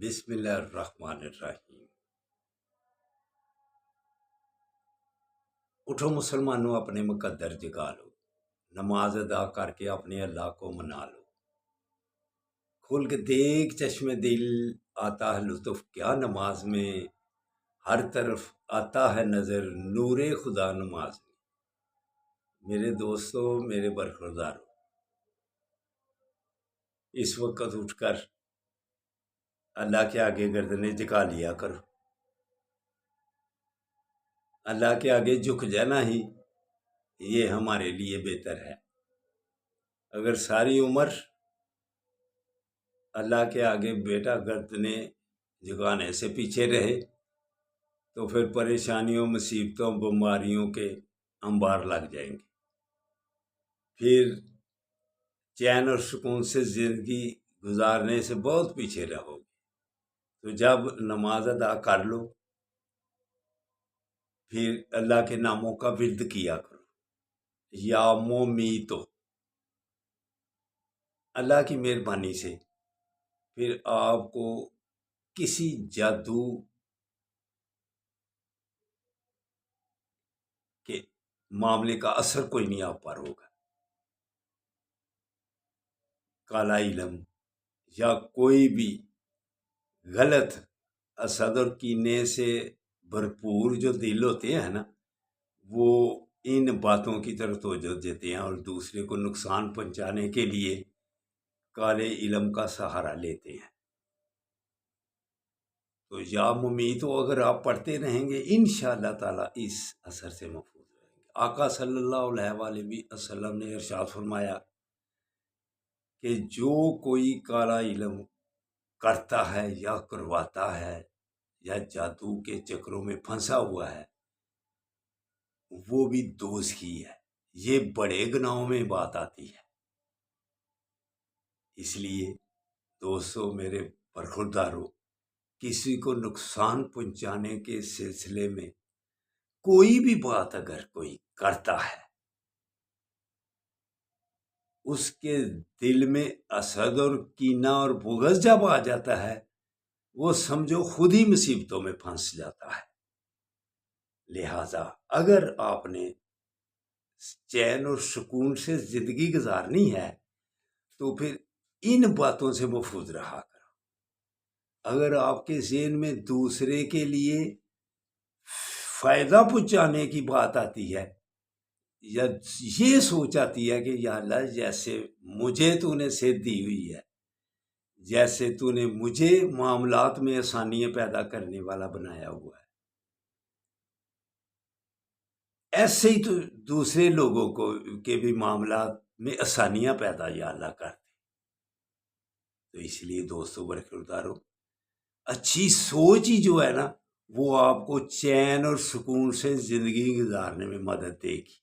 بسم اللہ الرحمن الرحیم۔ اٹھو مسلمانوں، اپنے مقدر جگا لو، نماز ادا کر کے اپنے اللہ کو منا لو۔ کھول کے دیکھ چشم دل، آتا ہے لطف کیا نماز میں، ہر طرف آتا ہے نظر نور خدا نماز میں۔ میرے دوستو، میرے برخوردارو، اس وقت اٹھ کر اللہ کے آگے گردنیں جھکا لیا کرو۔ اللہ کے آگے جھک جانا ہی یہ ہمارے لیے بہتر ہے۔ اگر ساری عمر اللہ کے آگے بیٹا گردنیں جھکانے سے پیچھے رہے تو پھر پریشانیوں، مصیبتوں، بیماریوں کے انبار لگ جائیں گے، پھر چین اور سکون سے زندگی گزارنے سے بہت پیچھے رہو گے۔ تو جب نماز ادا کر لو، پھر اللہ کے ناموں کا ورد کیا کرو۔ یا مومیتو، اللہ کی مہربانی سے پھر آپ کو کسی جادو کے معاملے کا اثر کوئی نہیں آپ پر ہوگا۔ کالا علم یا کوئی بھی غلط حسد اور کینے سے بھرپور جو دل ہوتے ہیں نا، وہ ان باتوں کی طرف توجہ دیتے ہیں اور دوسرے کو نقصان پہنچانے کے لیے کالے علم کا سہارا لیتے ہیں۔ تو یا ممیت ہو، اگر آپ پڑھتے رہیں گے انشاءاللہ تعالیٰ اس اثر سے محفوظ رہیں گے۔ آقا صلی اللہ علیہ وآلہ وسلم نے ارشاد فرمایا کہ جو کوئی کالا علم کرتا ہے یا کرواتا ہے یا جادو کے چکروں میں پھنسا ہوا ہے، وہ بھی دوست ہی ہے۔ یہ بڑے گناہوں میں بات آتی ہے۔ اس لیے دوستو، میرے برخوردارو، کسی کو نقصان پہنچانے کے سلسلے میں کوئی بھی بات اگر کوئی کرتا ہے، اس کے دل میں حسد اور کینہ اور بغض جب آ جاتا ہے، وہ سمجھو خود ہی مصیبتوں میں پھنس جاتا ہے۔ لہذا اگر آپ نے چین اور سکون سے زندگی گزارنی ہے تو پھر ان باتوں سے محفوظ رہا کرو۔ اگر آپ کے ذہن میں دوسرے کے لیے فائدہ پہنچانے کی بات آتی ہے یا یہ سوچ آتی ہے کہ یا اللہ، جیسے مجھے تو نے صحت دی ہوئی ہے، جیسے تو نے مجھے معاملات میں آسانیاں پیدا کرنے والا بنایا ہوا ہے، ایسے ہی تو دوسرے لوگوں کو کے بھی معاملات میں آسانیاں پیدا یا اللہ کر دے۔ تو اس لیے دوستو برخوردارو، اچھی سوچ ہی جو ہے نا، وہ آپ کو چین اور سکون سے زندگی گزارنے میں مدد دے گی۔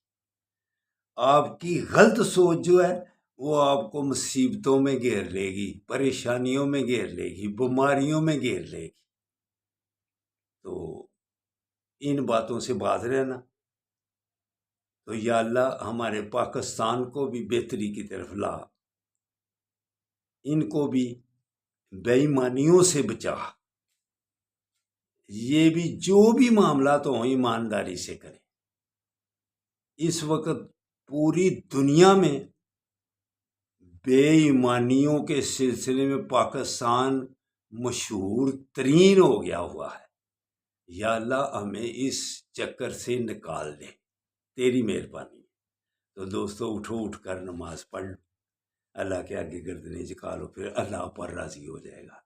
آپ کی غلط سوچ جو ہے وہ آپ کو مصیبتوں میں گھیر لے گی، پریشانیوں میں گھیر لے گی، بیماریوں میں گھیر لے گی۔ تو ان باتوں سے باز رہنا۔ تو یا اللہ، ہمارے پاکستان کو بھی بہتری کی طرف لا، ان کو بھی بے ایمانیوں سے بچا۔ یہ بھی جو بھی معاملات ہوں ایمانداری سے کریں۔ اس وقت پوری دنیا میں بے ایمانیوں کے سلسلے میں پاکستان مشہور ترین ہو گیا ہوا ہے۔ یا اللہ، ہمیں اس چکر سے نکال دے، تیری مہربانی۔ تو دوستو، اٹھو، اٹھ کر نماز پڑھ لو، اللہ کے آگے گردنیں جھکا لو، پھر اللہ پر راضی ہو جائے گا۔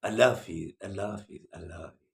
اللہ حافظ، اللہ حافظ، اللہ حافظ۔